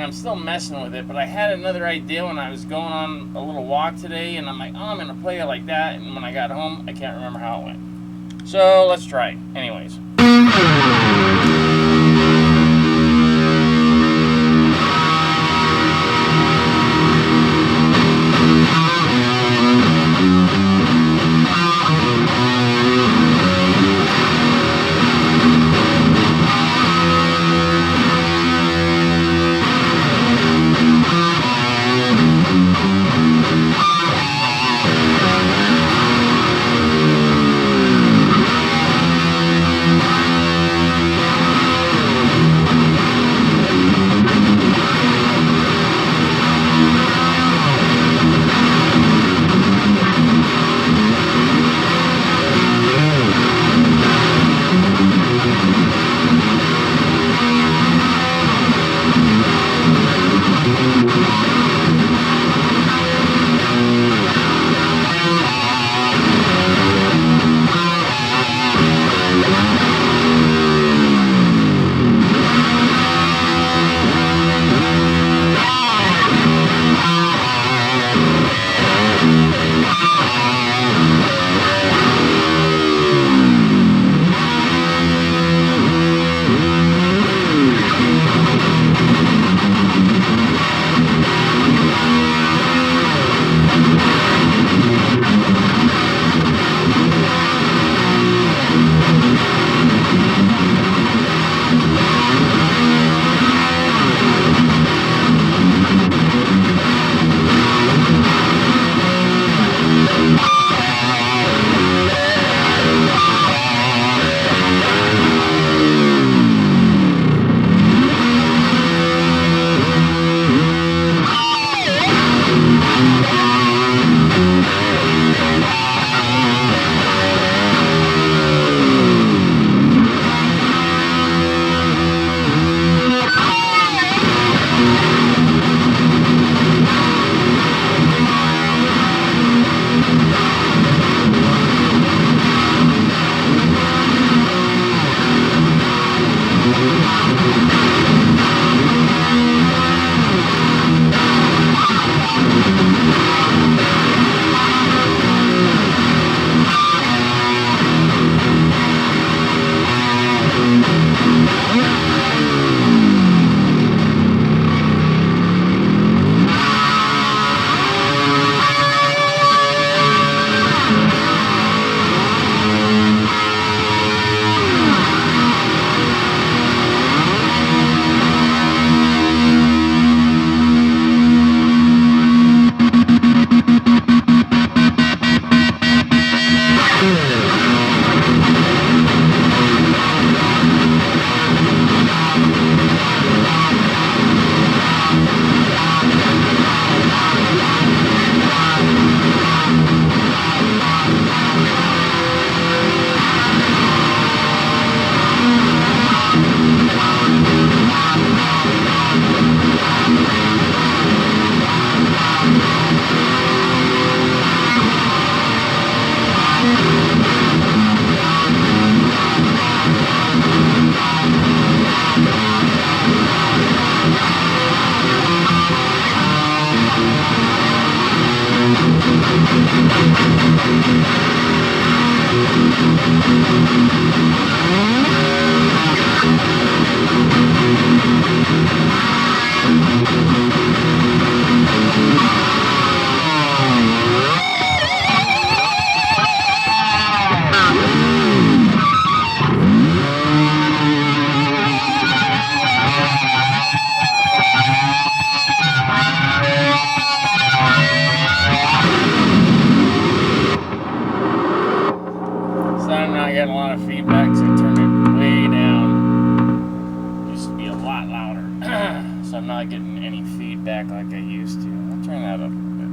I'm still messing with it, but I had another idea when I was going on a little walk today, and I'm like, oh, I'm going to play it like that, and when I got home, I can't remember how it went. So, let's try. Anyways. Getting a lot of feedback, so I turned it way down. It used to be a lot louder, so I'm not getting any feedback like I used to. I'll turn that up a little bit.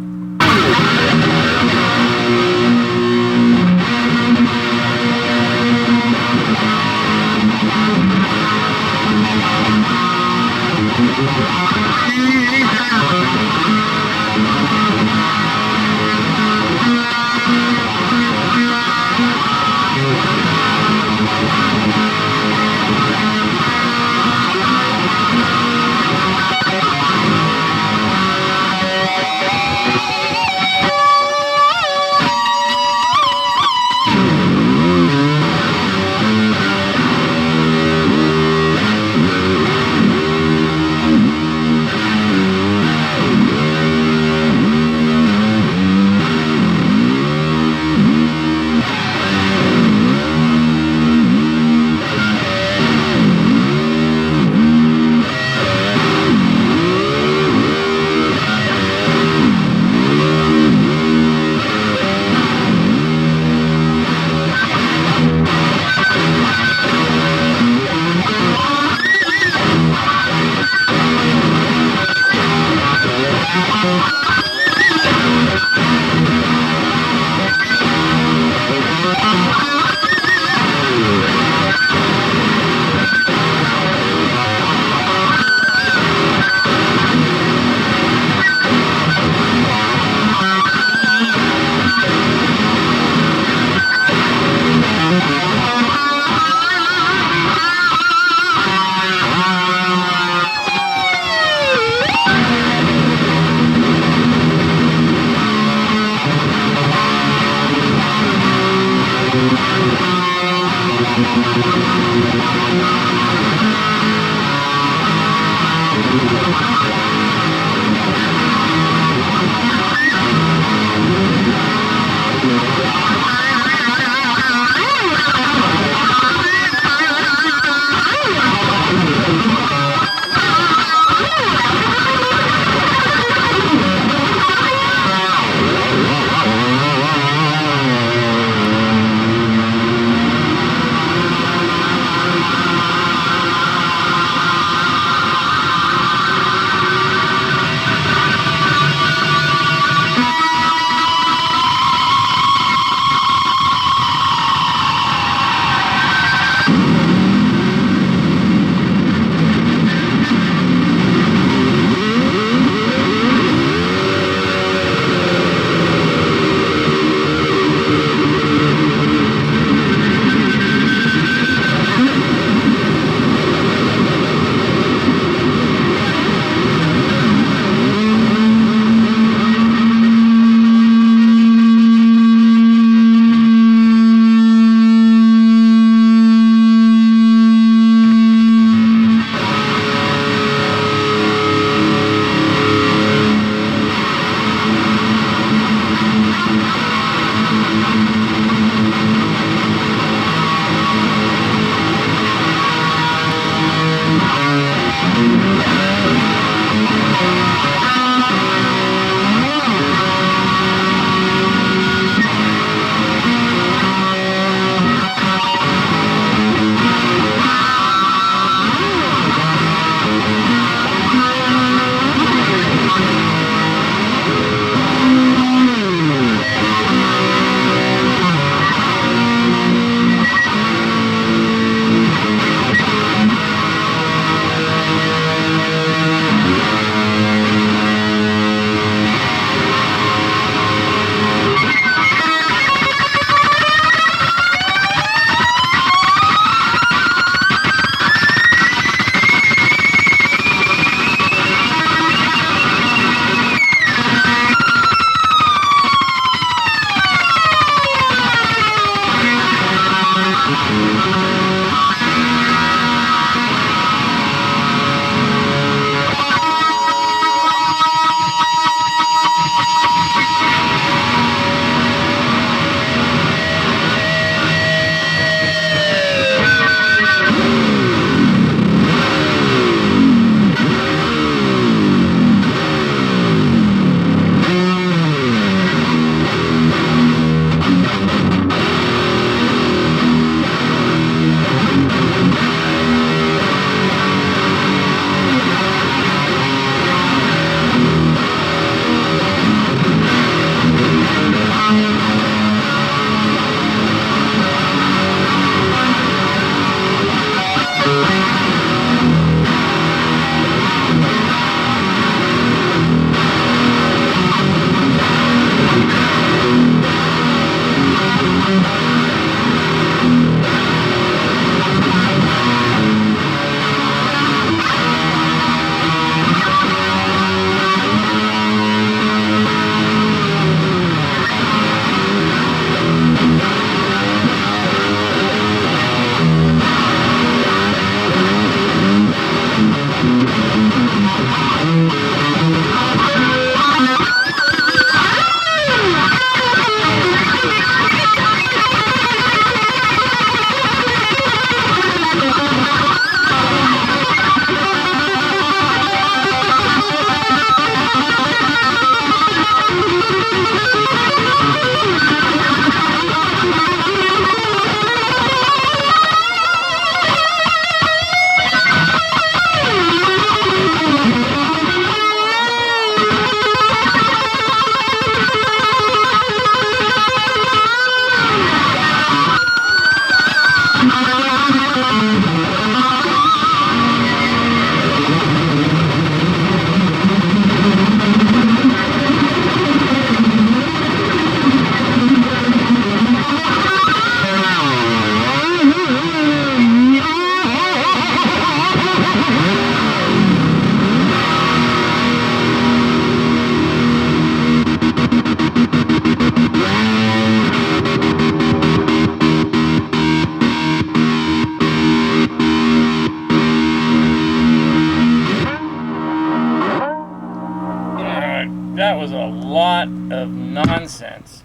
That was a lot of nonsense.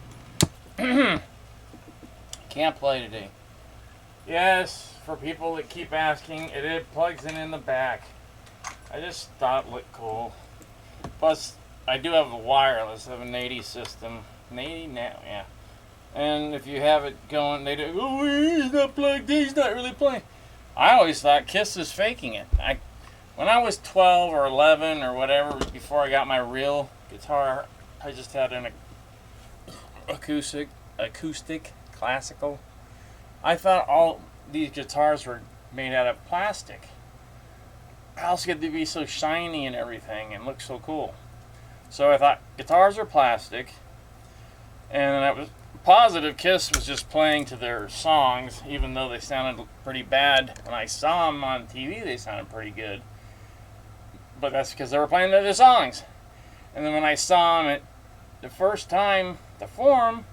Can't play today. Yes, for people that keep asking, it plugs in the back. I just thought it looked cool. Plus, I do have a wireless. I have an 80 system. An 80 now, yeah. And if you have it going, they do, oh, he's not plugged in, he's not really playing. I always thought Kiss was faking it. When I was 12 or 11 or whatever, before I got my real guitar, I just had an acoustic, classical. I thought all these guitars were made out of plastic. How else could they be so shiny and everything and look so cool? So I thought guitars are plastic, and that was positive. Kiss was just playing to their songs, even though they sounded pretty bad. When I saw them on TV, they sounded pretty good. But that's because they were playing their songs. And then when I saw them the first time, the Forum,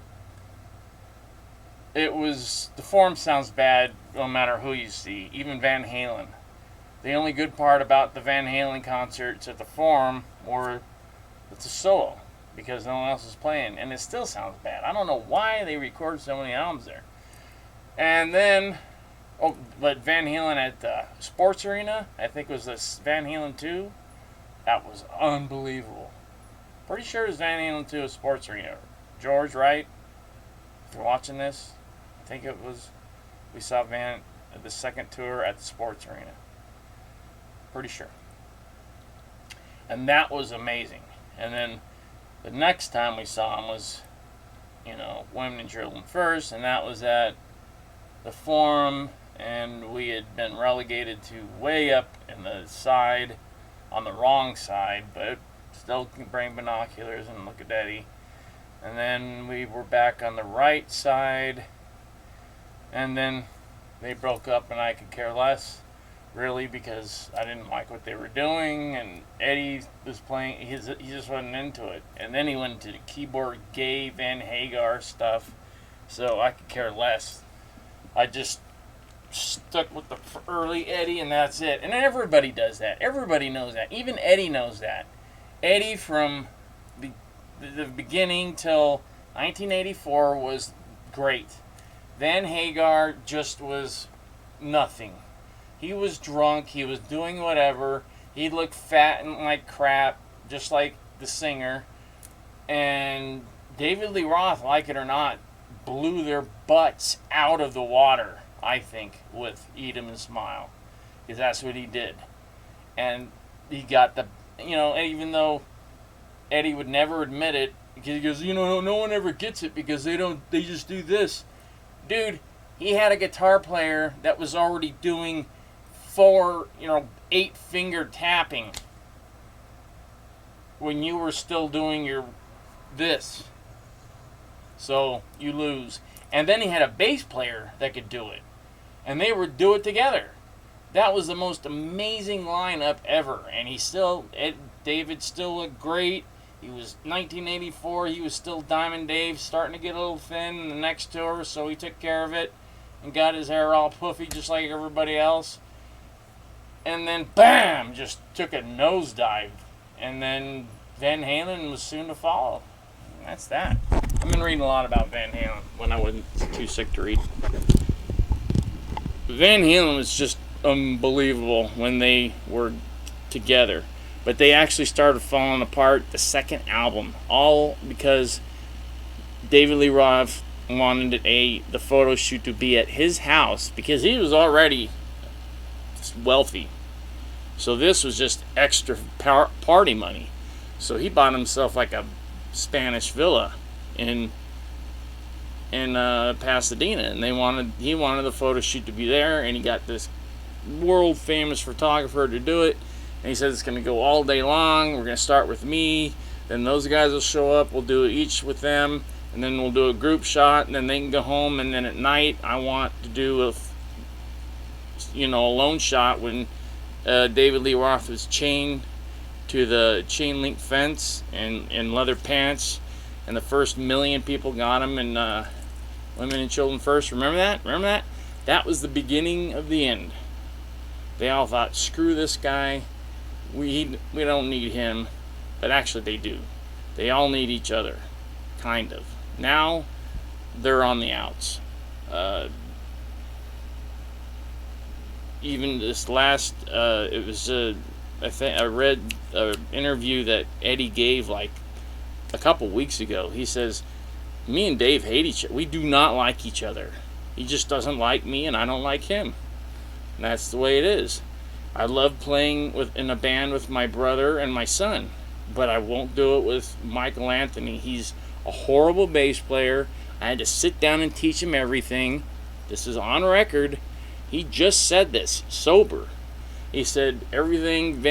the Forum sounds bad no matter who you see, even Van Halen. The only good part about the Van Halen concerts at the Forum were it's a solo, because no one else is playing, and it still sounds bad. I don't know why they record so many albums there. And then, but Van Halen at the Sports Arena, I think it was this Van Halen 2, that was unbelievable. Pretty sure it was Van Halen 2 at Sports Arena. George, right? If you're watching this, I think it was, we saw the second tour at the Sports Arena. Pretty sure. And that was amazing. And then the next time we saw him was, Women and Children First, and that was at the Forum, and we had been relegated to way up in the side, on the wrong side, but still can bring binoculars and look at Eddie. And then we were back on the right side, and then they broke up, and I could care less, really, because I didn't like what they were doing, and Eddie was playing, he just wasn't into it. And then he went into the keyboard gay Van Hagar stuff, so I could care less. I just stuck with the early Eddie, and that's it. And everybody does that. Everybody knows that. Even Eddie knows that. Eddie from the beginning till 1984 was great. Van Hagar just was nothing. He was drunk. He was doing whatever. He looked fat and like crap, just like the singer. And David Lee Roth, like it or not, blew their butts out of the water, I think, with Eat 'Em and Smile. Because that's what he did. And he got even though Eddie would never admit it, because he goes, no one ever gets it because they just do this. Dude, he had a guitar player that was already doing 8-finger tapping when you were still doing this. So you lose. And then he had a bass player that could do it. And they would do it together. That was the most amazing lineup ever. And David still looked great. He was 1984. He was still Diamond Dave, starting to get a little thin in the next tour. So he took care of it and got his hair all puffy just like everybody else. And then, bam, just took a nosedive. And then Van Halen was soon to follow. And that's that. I've been reading a lot about Van Halen when I wasn't too sick to read. Van Halen was just unbelievable when they were together. But they actually started falling apart the second album. All because David Lee Roth wanted the photo shoot to be at his house because he was already wealthy. So this was just extra party money. So he bought himself like a Spanish villa in Pasadena, and he wanted the photo shoot to be there, and he got this world famous photographer to do it. And he said it's going to go all day long. We're going to start with me, then those guys will show up. We'll do it each with them, and then we'll do a group shot, and then they can go home. And then at night, I want to do a lone shot when David Lee Roth was chained to the chain link fence and in leather pants, and the first 1 million people got him. And Women and Children First. Remember that? That was the beginning of the end. They all thought, screw this guy. We don't need him. But actually they do. They all need each other, kind of. Now they're on the outs. Even this last, it was I read an interview that Eddie gave like a couple weeks ago. He says, "Me and Dave hate each other. We do not like each other. He just doesn't like me, and I don't like him. And that's the way it is. I love playing in a band with my brother and my son, but I won't do it with Michael Anthony. He's a horrible bass player. I had to sit down and teach him everything. This is on record. He just said this, sober. He said everything,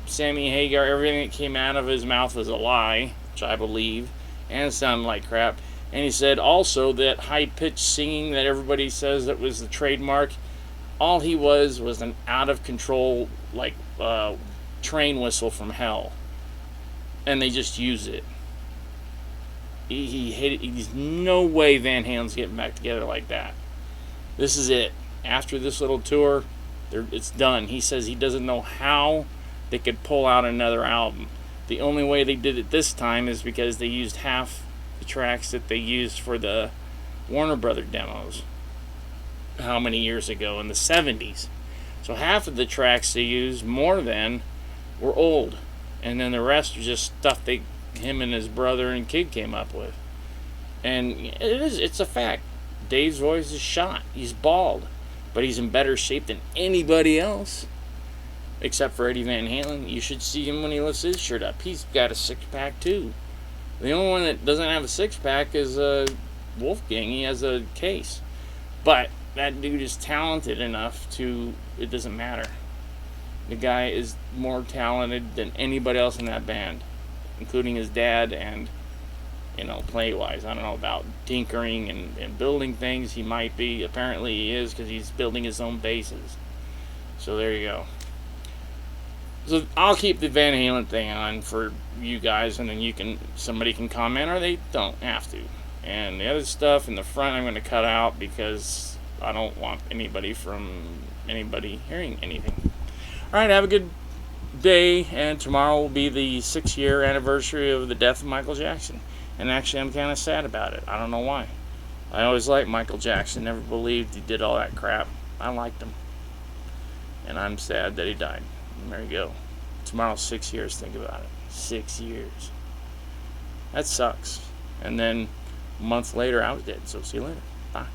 Sammy Hagar, everything that came out of his mouth was a lie, which I believe, and sounded like crap. And he said also that high-pitched singing that everybody says that was the trademark, all he was an out-of-control, like, train whistle from hell. And they just use it. He hated it. There's no way Van Halen's getting back together like that. This is it. After this little tour, it's done. He says he doesn't know how they could pull out another album. The only way they did it this time is because they used half the tracks that they used for the Warner Brother demos. How many years ago? In the 70s. So half of the tracks they used, more than, were old. And then the rest are just stuff him and his brother and kid came up with. And it's a fact. Dave's voice is shot. He's bald. But he's in better shape than anybody else. Except for Eddie Van Halen. You should see him when he lifts his shirt up. He's got a six-pack too. The only one that doesn't have a six-pack is Wolfgang. He has a case. But that dude is talented enough to... It doesn't matter. The guy is more talented than anybody else in that band. Including his dad and... play-wise. I don't know about tinkering and building things. He might be. Apparently he is, because he's building his own basses. So there you go. So I'll keep the Van Halen thing on for you guys, and then somebody can comment, or they don't have to. And the other stuff in the front I'm going to cut out, because I don't want anybody hearing anything. Alright, have a good day, and tomorrow will be the 6-year anniversary of the death of Michael Jackson. And actually, I'm kind of sad about it. I don't know why. I always liked Michael Jackson. Never believed he did all that crap. I liked him. And I'm sad that he died. And there you go. Tomorrow's 6 years. Think about it. 6 years. That sucks. And then a month later, I was dead. So see you later. Bye.